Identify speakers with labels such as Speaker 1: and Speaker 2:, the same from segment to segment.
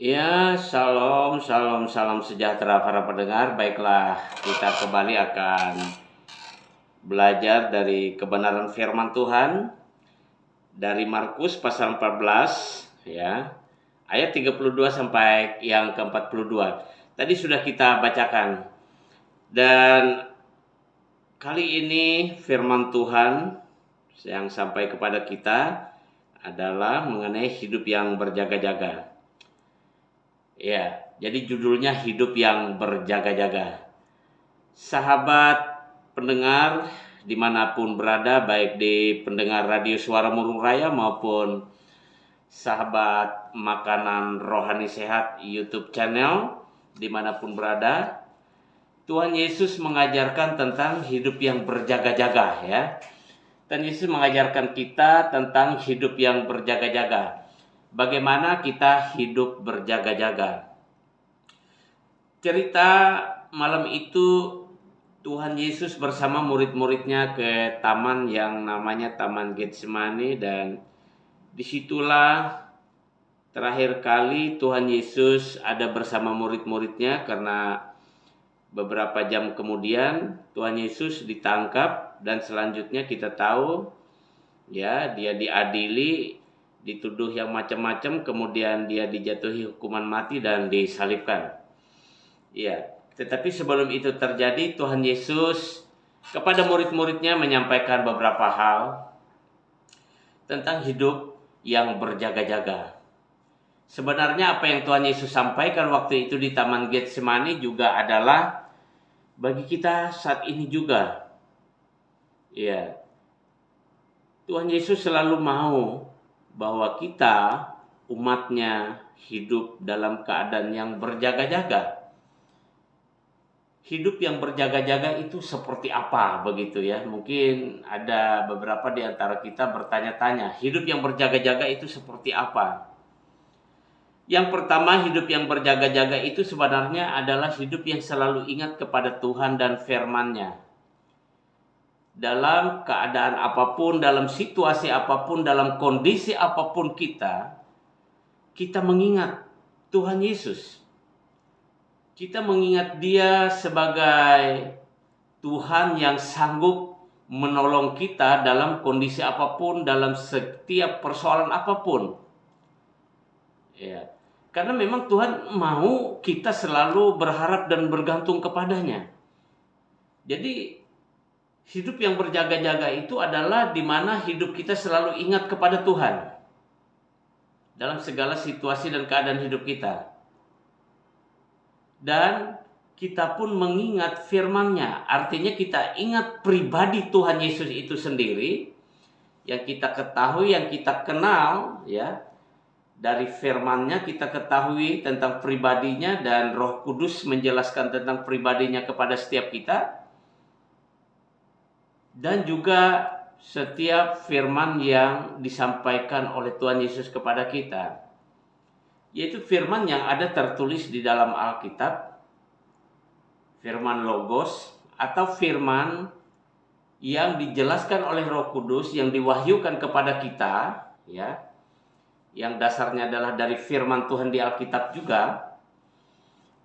Speaker 1: Ya, shalom, shalom, salam sejahtera para pendengar. Baiklah, kita kembali akan belajar dari kebenaran firman Tuhan dari Markus pasal 14 ya. Ayat 32 sampai yang ke-42. Tadi sudah kita bacakan. Dan kali ini firman Tuhan yang sampai kepada kita adalah mengenai hidup yang berjaga-jaga. Ya, jadi judulnya hidup yang berjaga-jaga. Sahabat pendengar dimanapun berada, baik di pendengar radio Suara Murung Raya maupun sahabat makanan rohani sehat YouTube channel dimanapun berada, Tuhan Yesus mengajarkan tentang hidup yang berjaga-jaga ya. Tuhan Yesus mengajarkan kita tentang hidup yang berjaga-jaga. Bagaimana kita hidup berjaga-jaga. Cerita malam itu Tuhan Yesus bersama murid-muridnya ke taman yang namanya Taman Getsemani, dan disitulah terakhir kali Tuhan Yesus ada bersama murid-muridnya, karena beberapa jam kemudian Tuhan Yesus ditangkap dan selanjutnya kita tahu ya, dia diadili, dituduh yang macam-macam, kemudian dia dijatuhi hukuman mati dan disalibkan. Ya, tetapi sebelum itu terjadi, Tuhan Yesus kepada murid-muridnya menyampaikan beberapa hal tentang hidup yang berjaga-jaga. Sebenarnya apa yang Tuhan Yesus sampaikan waktu itu di Taman Getsemani juga adalah bagi kita saat ini juga. Ya, Tuhan Yesus selalu mau bahwa kita, umatnya, hidup dalam keadaan yang berjaga-jaga. Hidup yang berjaga-jaga itu seperti apa begitu ya? Mungkin ada beberapa di antara kita bertanya-tanya, hidup yang berjaga-jaga itu seperti apa? Yang pertama, hidup yang berjaga-jaga itu sebenarnya adalah hidup yang selalu ingat kepada Tuhan dan firman-Nya. Dalam keadaan apapun, dalam situasi apapun, dalam kondisi apapun kita mengingat Tuhan Yesus. Kita mengingat Dia sebagai Tuhan yang sanggup menolong kita dalam kondisi apapun, dalam setiap persoalan apapun. Ya, karena memang Tuhan mau kita selalu berharap dan bergantung kepadanya. Jadi hidup yang berjaga-jaga itu adalah di mana hidup kita selalu ingat kepada Tuhan dalam segala situasi dan keadaan hidup kita. Dan kita pun mengingat firman-Nya. Artinya kita ingat pribadi Tuhan Yesus itu sendiri, yang kita ketahui, yang kita kenal ya. Dari firman-Nya kita ketahui tentang pribadinya, dan Roh Kudus menjelaskan tentang pribadinya kepada setiap kita. Dan juga setiap firman yang disampaikan oleh Tuhan Yesus kepada kita, yaitu firman yang ada tertulis di dalam Alkitab, firman Logos, atau firman yang dijelaskan oleh Roh Kudus, yang diwahyukan kepada kita ya, yang dasarnya adalah dari firman Tuhan di Alkitab juga.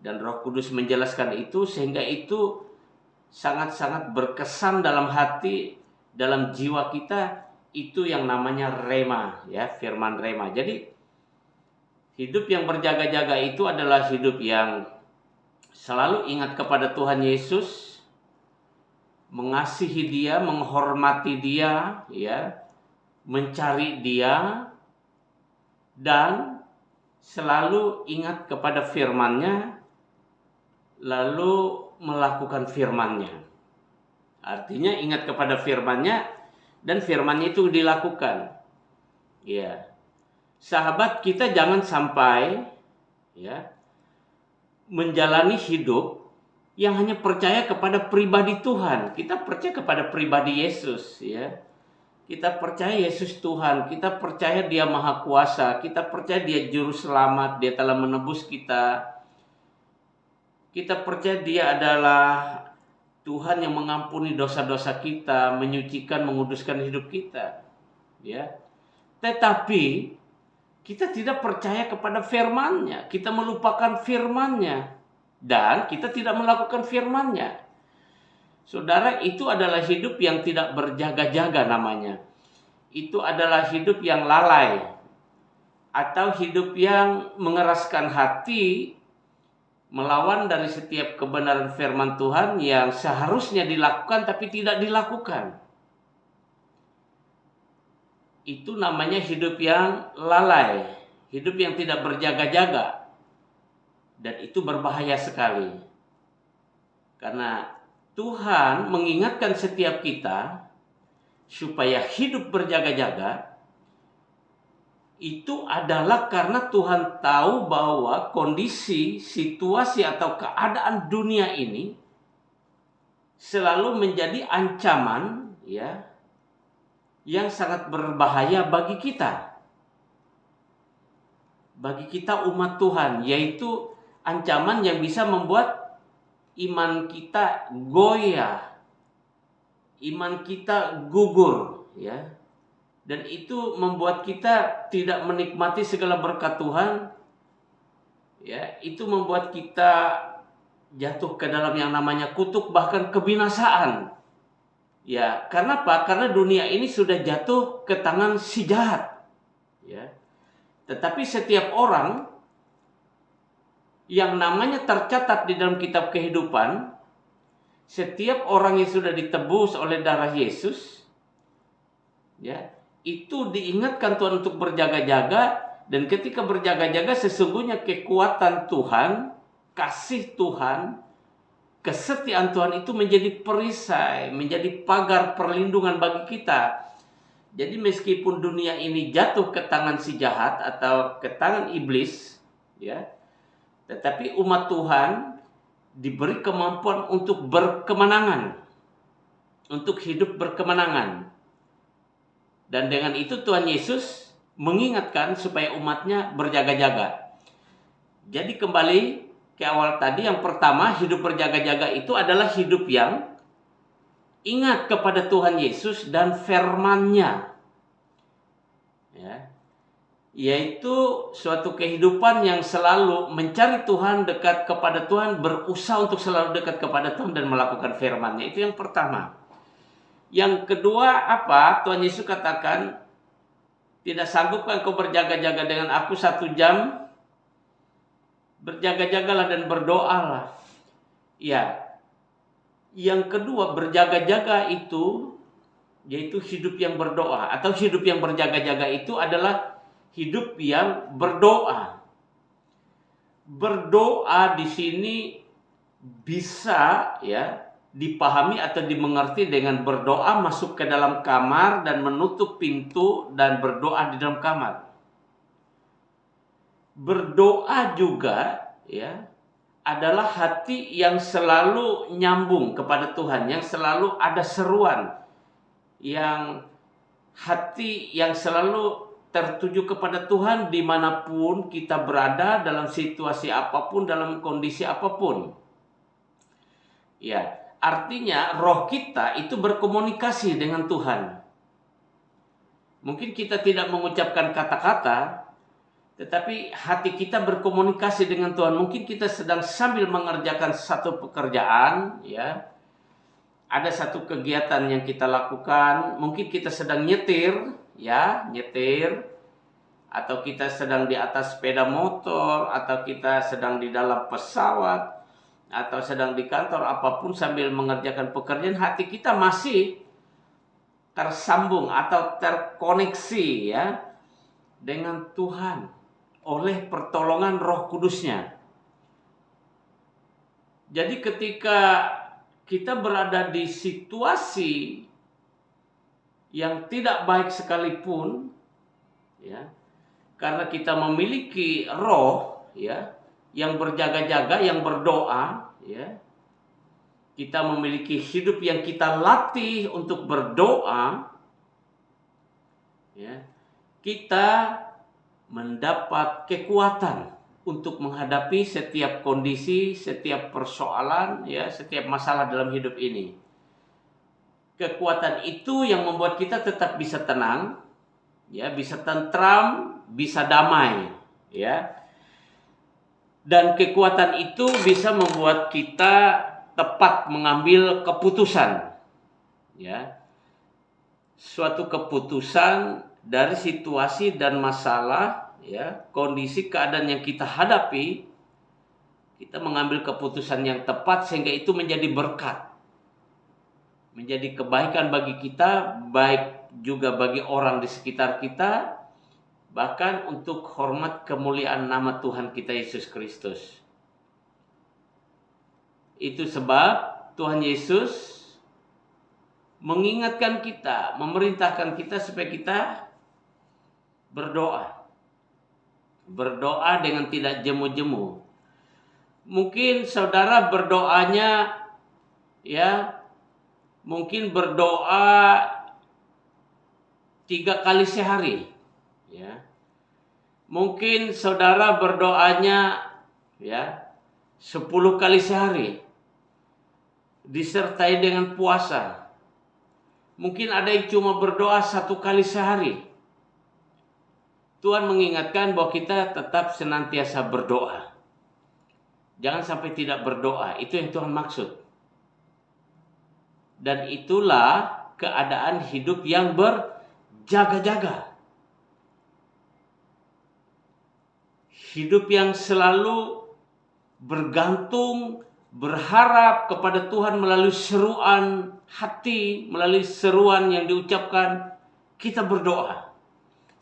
Speaker 1: Dan Roh Kudus menjelaskan itu sehingga itu sangat-sangat berkesan dalam hati, dalam jiwa kita. Itu yang namanya rema ya, firman rema. Jadi hidup yang berjaga-jaga itu adalah hidup yang selalu ingat kepada Tuhan Yesus, mengasihi Dia, menghormati Dia ya, mencari Dia, dan selalu ingat kepada firman-Nya, lalu melakukan firman-Nya. Artinya ingat kepada firman-Nya dan firman-Nya itu dilakukan. Ya. Sahabat, kita jangan sampai ya menjalani hidup yang hanya percaya kepada pribadi Tuhan. Kita percaya kepada pribadi Yesus ya. Kita percaya Yesus Tuhan, kita percaya Dia Maha Kuasa, kita percaya Dia Juru Selamat, Dia telah menebus kita. Kita percaya Dia adalah Tuhan yang mengampuni dosa-dosa kita, menyucikan, menguduskan hidup kita. Ya. Tetapi kita tidak percaya kepada firman-Nya, kita melupakan firman-Nya, dan kita tidak melakukan firman-Nya. Saudara, itu adalah hidup yang tidak berjaga-jaga namanya. Itu adalah hidup yang lalai, atau hidup yang mengeraskan hati, melawan dari setiap kebenaran firman Tuhan yang seharusnya dilakukan tapi tidak dilakukan. Itu namanya hidup yang lalai, hidup yang tidak berjaga-jaga. Dan itu berbahaya sekali. Karena Tuhan mengingatkan setiap kita supaya hidup berjaga-jaga. Itu adalah karena Tuhan tahu bahwa kondisi, situasi atau keadaan dunia ini selalu menjadi ancaman, ya, yang sangat berbahaya bagi kita. Bagi kita umat Tuhan, yaitu ancaman yang bisa membuat iman kita goyah, iman kita gugur, ya. Dan itu membuat kita tidak menikmati segala berkat Tuhan. Ya, itu membuat kita jatuh ke dalam yang namanya kutuk, bahkan kebinasaan. Ya, karena apa? Karena dunia ini sudah jatuh ke tangan si jahat. Ya. Tetapi setiap orang yang namanya tercatat di dalam kitab kehidupan, setiap orang yang sudah ditebus oleh darah Yesus, ya, itu diingatkan Tuhan untuk berjaga-jaga. Dan ketika berjaga-jaga, sesungguhnya kekuatan Tuhan, kasih Tuhan, kesetiaan Tuhan itu menjadi perisai, menjadi pagar perlindungan bagi kita. Jadi meskipun dunia ini jatuh ke tangan si jahat atau ke tangan iblis, ya, tetapi umat Tuhan diberi kemampuan untuk berkemenangan, untuk hidup berkemenangan. Dan dengan itu Tuhan Yesus mengingatkan supaya umatnya berjaga-jaga. Jadi kembali ke awal tadi, yang pertama, hidup berjaga-jaga itu adalah hidup yang ingat kepada Tuhan Yesus dan firman-Nya. Ya. Yaitu suatu kehidupan yang selalu mencari Tuhan, dekat kepada Tuhan, berusaha untuk selalu dekat kepada Tuhan dan melakukan firman-Nya. Itu yang pertama. Yang kedua apa? Tuhan Yesus katakan, tidak sanggupkah engkau berjaga-jaga dengan aku 1 jam? Berjaga-jagalah dan berdoalah. Ya. Yang kedua, berjaga-jaga itu yaitu hidup yang berdoa, atau hidup yang berjaga-jaga itu adalah hidup yang berdoa. Berdoa di sini bisa, ya, dipahami atau dimengerti dengan berdoa masuk ke dalam kamar dan menutup pintu dan berdoa di dalam kamar. Berdoa juga, ya, adalah hati yang selalu nyambung kepada Tuhan, yang selalu ada seruan, yang hati yang selalu tertuju kepada Tuhan dimanapun kita berada, dalam situasi apapun, dalam kondisi apapun. Ya. Artinya roh kita itu berkomunikasi dengan Tuhan. Mungkin kita tidak mengucapkan kata-kata, tetapi hati kita berkomunikasi dengan Tuhan. Mungkin kita sedang sambil mengerjakan satu pekerjaan, ya. Ada satu kegiatan yang kita lakukan. Mungkin kita sedang nyetir, ya, nyetir. Atau kita sedang di atas sepeda motor, atau kita sedang di dalam pesawat, atau sedang di kantor, apapun sambil mengerjakan pekerjaan, hati kita masih tersambung atau terkoneksi, ya, dengan Tuhan oleh pertolongan Roh Kudus-Nya. Jadi ketika kita berada di situasi yang tidak baik sekalipun, ya, karena kita memiliki roh, ya, yang berjaga-jaga, yang berdoa, ya. Kita memiliki hidup yang kita latih untuk berdoa, ya. Kita mendapat kekuatan untuk menghadapi setiap kondisi, setiap persoalan, ya, setiap masalah dalam hidup ini. Kekuatan itu yang membuat kita tetap bisa tenang, ya, bisa tentram bisa damai, ya. Dan kekuatan itu bisa membuat kita tepat mengambil keputusan, ya. Suatu keputusan dari situasi dan masalah, ya, kondisi keadaan yang kita hadapi, kita mengambil keputusan yang tepat sehingga itu menjadi berkat, menjadi kebaikan bagi kita, baik juga bagi orang di sekitar kita, bahkan untuk hormat kemuliaan nama Tuhan kita Yesus Kristus. Itu sebab Tuhan Yesus mengingatkan kita, memerintahkan kita supaya kita berdoa. Berdoa dengan tidak jemu-jemu. Mungkin saudara berdoanya, ya, mungkin berdoa 3 kali sehari, ya. Mungkin saudara berdoanya, ya, 10 kali sehari, disertai dengan puasa. Mungkin ada yang cuma berdoa 1 kali sehari. Tuhan mengingatkan bahwa kita tetap senantiasa berdoa. Jangan sampai tidak berdoa, itu yang Tuhan maksud. Dan itulah keadaan hidup yang berjaga-jaga. Hidup yang selalu bergantung, berharap kepada Tuhan melalui seruan hati, melalui seruan yang diucapkan, kita berdoa.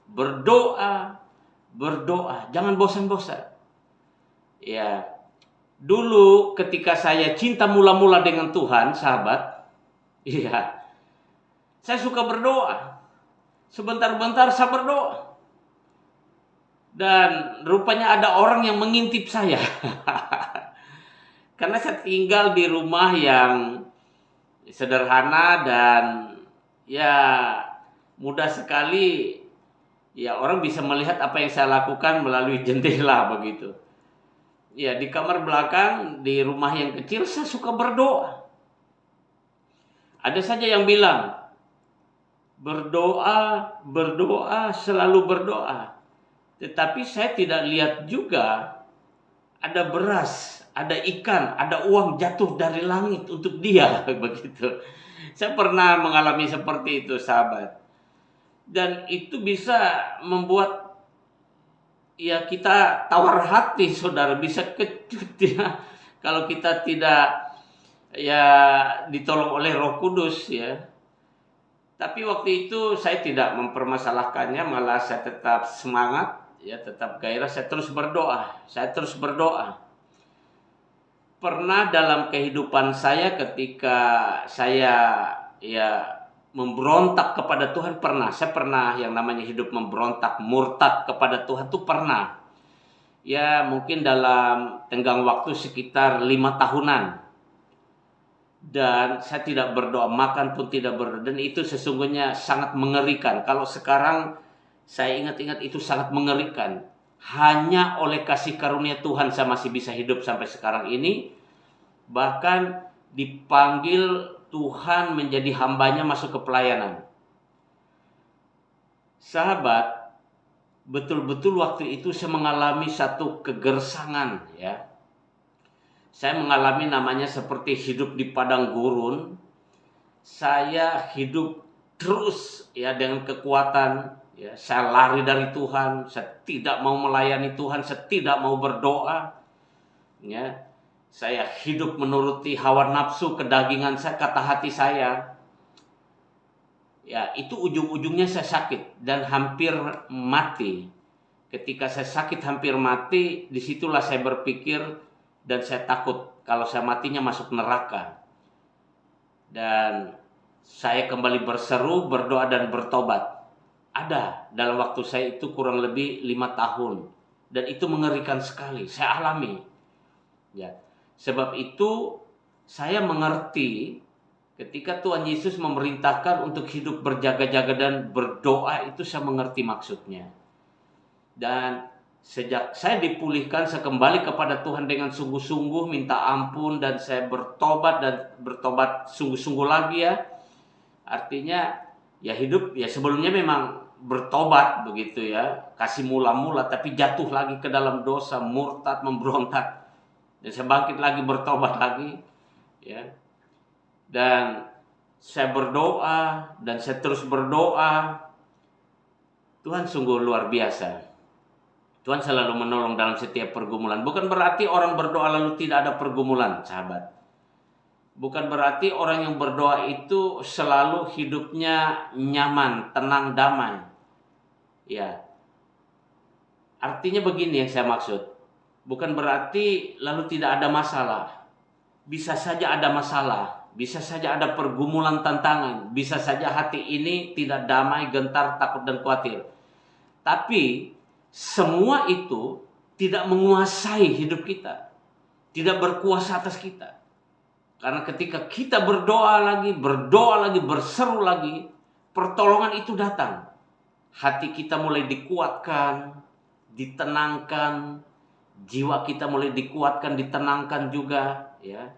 Speaker 1: Berdoa, berdoa, jangan bosan-bosan. Ya, dulu ketika saya cinta mula-mula dengan Tuhan, sahabat, iya, saya suka berdoa. Sebentar-bentar saya berdoa. Dan rupanya ada orang yang mengintip saya. Karena saya tinggal di rumah yang sederhana dan ya mudah sekali, ya, orang bisa melihat apa yang saya lakukan melalui jendela begitu. Ya, di kamar belakang di rumah yang kecil saya suka berdoa. Ada saja yang bilang, berdoa, berdoa, selalu berdoa. Tetapi saya tidak lihat juga ada beras, ada ikan, ada uang jatuh dari langit untuk dia begitu. Saya pernah mengalami seperti itu, sahabat. Dan itu bisa membuat, ya, kita tawar hati, saudara, bisa kecut, ya, kalau kita tidak, ya, ditolong oleh Roh Kudus, ya. Tapi waktu itu saya tidak mempermasalahkannya, malah saya tetap semangat, ya, tetap gairah, saya terus berdoa. Pernah dalam kehidupan saya ketika saya, ya, memberontak kepada Tuhan, saya pernah yang namanya hidup memberontak, murtad kepada Tuhan tuh pernah. Ya, mungkin dalam tenggang waktu sekitar 5 tahunan. Dan saya tidak berdoa, makan pun tidak berdoa. Dan itu sesungguhnya sangat mengerikan. Kalau sekarang saya ingat-ingat, itu sangat mengerikan. Hanya oleh kasih karunia Tuhan saya masih bisa hidup sampai sekarang ini. Bahkan dipanggil Tuhan menjadi hambanya masuk ke pelayanan. Sahabat, betul-betul waktu itu saya mengalami satu kegersangan, ya. Saya mengalami namanya seperti hidup di padang gurun. Saya hidup terus, ya, dengan kekuatan, ya. Saya lari dari Tuhan, saya tidak mau melayani Tuhan, saya tidak mau berdoa, ya. Saya hidup menuruti hawa nafsu kedagingan saya, kata hati saya. Ya, itu ujung-ujungnya saya sakit dan hampir mati. Ketika saya sakit hampir mati, disitulah saya berpikir dan saya takut kalau saya matinya masuk neraka. Dan saya kembali berseru, berdoa dan bertobat. Ada dalam waktu saya itu kurang lebih 5 tahun. Dan itu mengerikan sekali, saya alami. Ya, sebab itu saya mengerti ketika Tuhan Yesus memerintahkan untuk hidup berjaga-jaga dan berdoa, itu saya mengerti maksudnya. Dan sejak saya dipulihkan, saya kembali kepada Tuhan dengan sungguh-sungguh, minta ampun, dan saya bertobat sungguh-sungguh lagi, ya. Artinya, ya, hidup, ya, sebelumnya memang bertobat begitu ya, kasih mula-mula, tapi jatuh lagi ke dalam dosa, murtad, memberontak, dan saya bangkit lagi, bertobat lagi, ya. Dan saya berdoa, dan saya terus berdoa. Tuhan sungguh luar biasa. Tuhan selalu menolong dalam setiap pergumulan. Bukan berarti orang berdoa lalu tidak ada pergumulan, sahabat. Bukan berarti orang yang berdoa itu selalu hidupnya nyaman, tenang, damai. Ya. Artinya begini yang saya maksud. Bukan berarti lalu tidak ada masalah. Bisa saja ada masalah. Bisa saja ada pergumulan, tantangan. Bisa saja hati ini tidak damai, gentar, takut, dan khawatir. Tapi semua itu tidak menguasai hidup kita. Tidak berkuasa atas kita. Karena ketika kita berdoa lagi, berseru lagi, pertolongan itu datang. Hati kita mulai dikuatkan, ditenangkan, jiwa kita mulai dikuatkan, ditenangkan juga, ya.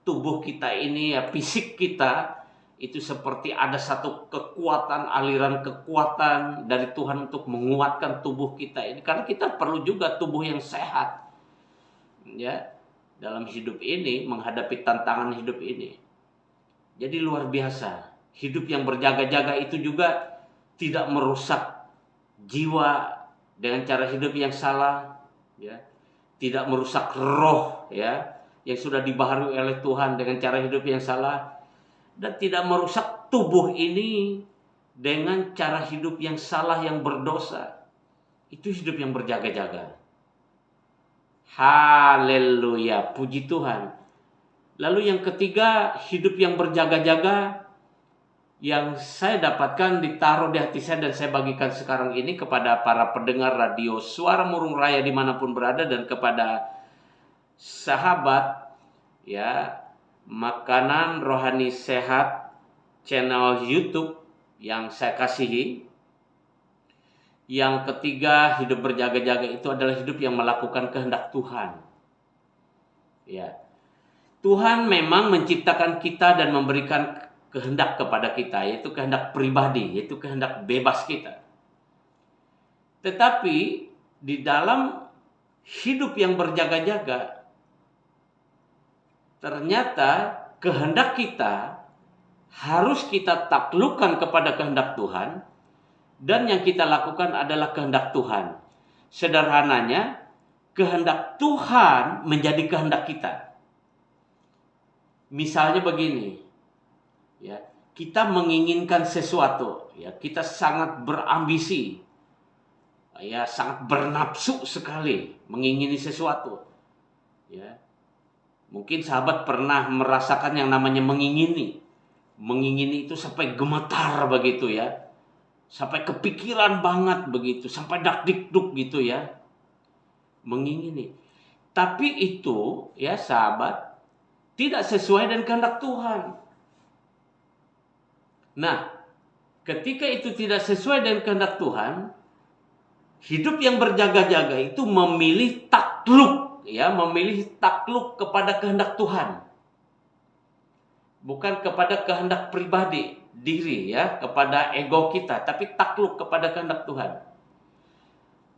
Speaker 1: Tubuh kita ini, ya, fisik kita itu seperti ada satu kekuatan, aliran kekuatan dari Tuhan untuk menguatkan tubuh kita ini. Karena kita perlu juga tubuh yang sehat, ya, dalam hidup ini, menghadapi tantangan hidup ini. Jadi luar biasa. Hidup yang berjaga-jaga itu juga tidak merusak jiwa dengan cara hidup yang salah, ya. Tidak merusak roh, ya, yang sudah dibaharui oleh Tuhan dengan cara hidup yang salah. Dan tidak merusak tubuh ini dengan cara hidup yang salah, yang berdosa. Itu hidup yang berjaga-jaga. Haleluya, puji Tuhan. Lalu yang ketiga, hidup yang berjaga-jaga yang saya dapatkan, ditaruh di hati saya, dan saya bagikan sekarang ini kepada para pendengar radio Suara Murung Raya dimanapun berada, dan kepada sahabat, ya, Makanan Rohani Sehat channel YouTube yang saya kasihi. Yang ketiga, hidup berjaga-jaga itu adalah hidup yang melakukan kehendak Tuhan. Ya. Tuhan memang menciptakan kita dan memberikan kehendak kepada kita, yaitu kehendak pribadi, yaitu kehendak bebas kita. Tetapi di dalam hidup yang berjaga-jaga, ternyata kehendak kita harus kita taklukkan kepada kehendak Tuhan, dan yang kita lakukan adalah kehendak Tuhan. Sederhananya, kehendak Tuhan menjadi kehendak kita. Misalnya begini, ya, kita menginginkan sesuatu, ya, kita sangat berambisi, ya, sangat bernafsu sekali mengingini sesuatu, ya. Mungkin sahabat pernah merasakan yang namanya mengingini. Mengingini itu sampai gemetar begitu, ya. Sampai kepikiran banget begitu, sampai dak-dik-duk gitu, ya. Mengingini. Tapi itu, ya sahabat, tidak sesuai dengan kehendak Tuhan. Nah, ketika itu tidak sesuai dengan kehendak Tuhan, hidup yang berjaga-jaga itu memilih takluk, ya, memilih takluk kepada kehendak Tuhan, bukan kepada kehendak pribadi diri, ya, kepada ego kita, tapi takluk kepada kehendak Tuhan.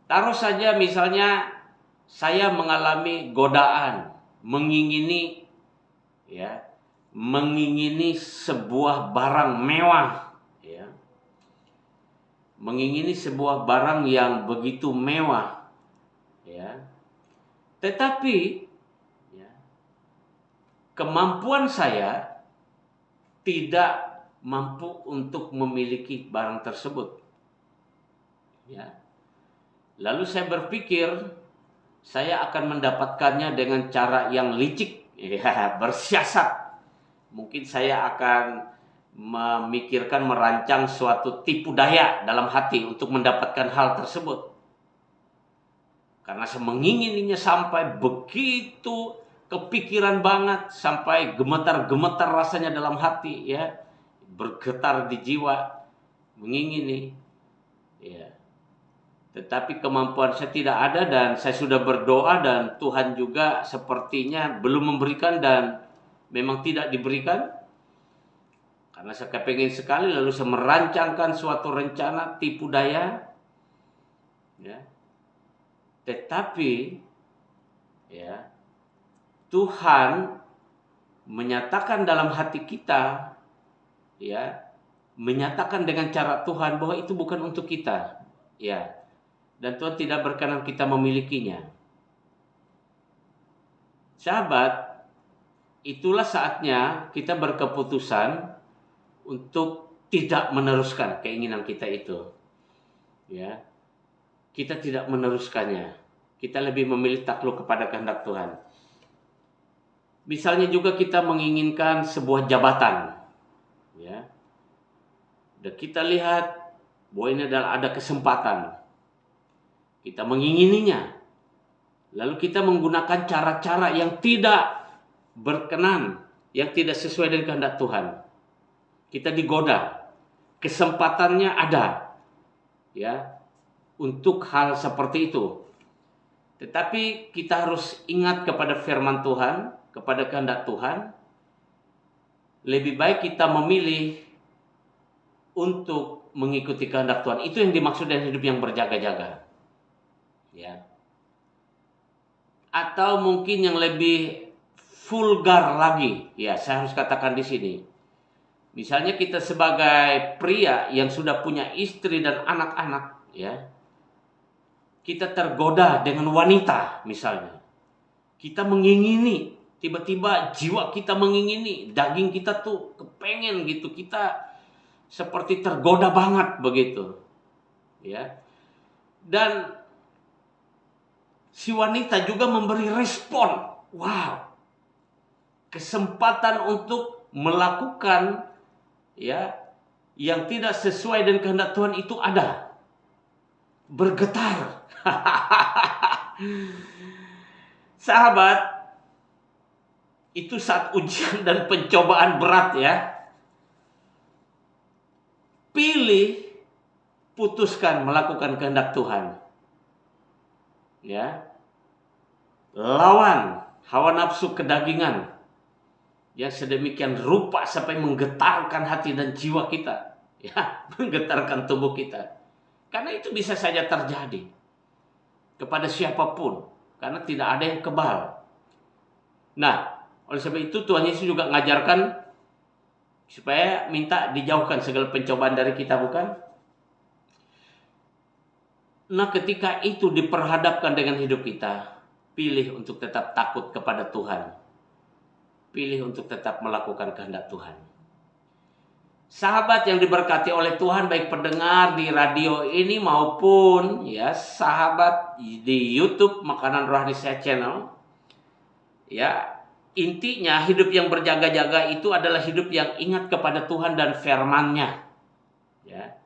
Speaker 1: Taruh saja misalnya saya mengalami godaan, mengingini, ya, mengingini sebuah barang mewah, ya, mengingini sebuah barang yang begitu mewah, ya. Tetapi, ya, kemampuan saya tidak mampu untuk memiliki barang tersebut, ya. Lalu saya berpikir saya akan mendapatkannya dengan cara yang licik, ya, bersiasat. Mungkin saya akan memikirkan, merancang suatu tipu daya dalam hati untuk mendapatkan hal tersebut. Karena saya mengingininya sampai begitu kepikiran banget, sampai gemetar-gemetar rasanya dalam hati, ya, bergetar di jiwa, mengingini, ya. Tetapi kemampuan saya tidak ada, dan saya sudah berdoa, dan Tuhan juga sepertinya belum memberikan, dan memang tidak diberikan. karena saya kepengen sekali, lalu saya merancangkan suatu rencana tipu daya, ya. Tetapi ya, Tuhan menyatakan dalam hati kita, ya, menyatakan dengan cara Tuhan bahwa itu bukan untuk kita, ya. Dan Tuhan tidak berkenan kita memilikinya. Sahabat, itulah saatnya kita berkeputusan untuk tidak meneruskan keinginan kita itu. Ya. Kita tidak meneruskannya. Kita lebih memilih takluk kepada kehendak Tuhan. Misalnya juga kita menginginkan sebuah jabatan. Ya. Dan kita lihat bahwa ini adalah ada kesempatan. Kita mengingininya. Lalu kita menggunakan cara-cara yang tidak berkenan, yang tidak sesuai dengan kehendak Tuhan. Kita digoda. Kesempatannya ada. Ya, untuk hal seperti itu. Tetapi kita harus ingat kepada firman Tuhan, kepada kehendak Tuhan. Lebih baik kita memilih untuk mengikuti kehendak Tuhan. Itu yang dimaksud dengan hidup yang berjaga-jaga. Ya. Atau mungkin yang lebih vulgar lagi, ya saya harus katakan di sini. Misalnya kita sebagai pria yang sudah punya istri dan anak-anak, ya, kita tergoda dengan wanita misalnya. Kita mengingini, tiba-tiba jiwa kita mengingini, daging kita tuh kepengen gitu, kita seperti tergoda banget begitu. Ya. Dan si wanita juga memberi respon. Wow. Kesempatan untuk melakukan, ya, yang tidak sesuai dengan kehendak Tuhan itu ada. Bergetar. Sahabat, itu saat ujian dan pencobaan berat, ya. Pilih, putuskan melakukan kehendak Tuhan. Ya. Lawan hawa nafsu kedagingan yang sedemikian rupa sampai menggetarkan hati dan jiwa kita, ya, menggetarkan tubuh kita. Karena itu bisa saja terjadi kepada siapapun, karena tidak ada yang kebal. Nah, oleh sebab itu Tuhan Yesus juga mengajarkan supaya minta dijauhkan segala pencobaan dari kita, bukan? Nah, ketika itu diperhadapkan dengan hidup kita, pilih untuk tetap takut kepada Tuhan. Pilih untuk tetap melakukan kehendak Tuhan. Sahabat yang diberkati oleh Tuhan, baik pendengar di radio ini maupun, ya, sahabat di YouTube Makanan Rohani Sehat Channel. Ya, intinya hidup yang berjaga-jaga itu adalah hidup yang ingat kepada Tuhan dan firman-Nya. Ya.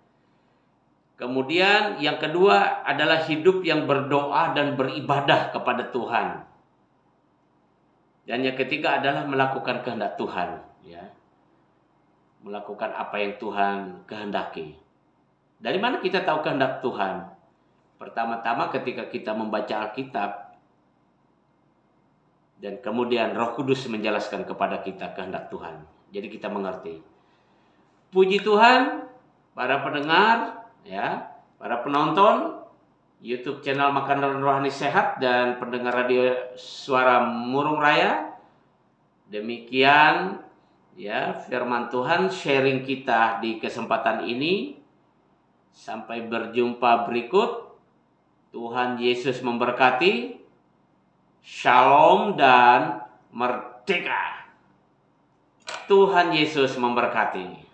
Speaker 1: Kemudian yang kedua adalah hidup yang berdoa dan beribadah kepada Tuhan. Dan yang ketiga adalah melakukan kehendak Tuhan, ya. Melakukan apa yang Tuhan kehendaki. Dari mana kita tahu kehendak Tuhan? Pertama-tama ketika kita membaca Alkitab dan kemudian Roh Kudus menjelaskan kepada kita kehendak Tuhan. Jadi kita mengerti. Puji Tuhan, para pendengar, ya, para penonton YouTube channel Makanan Rohani Sehat dan pendengar radio Suara Murung Raya. Demikian, ya, firman Tuhan sharing kita di kesempatan ini. Sampai berjumpa berikut. Tuhan Yesus memberkati. Shalom dan merdeka. Tuhan Yesus memberkati.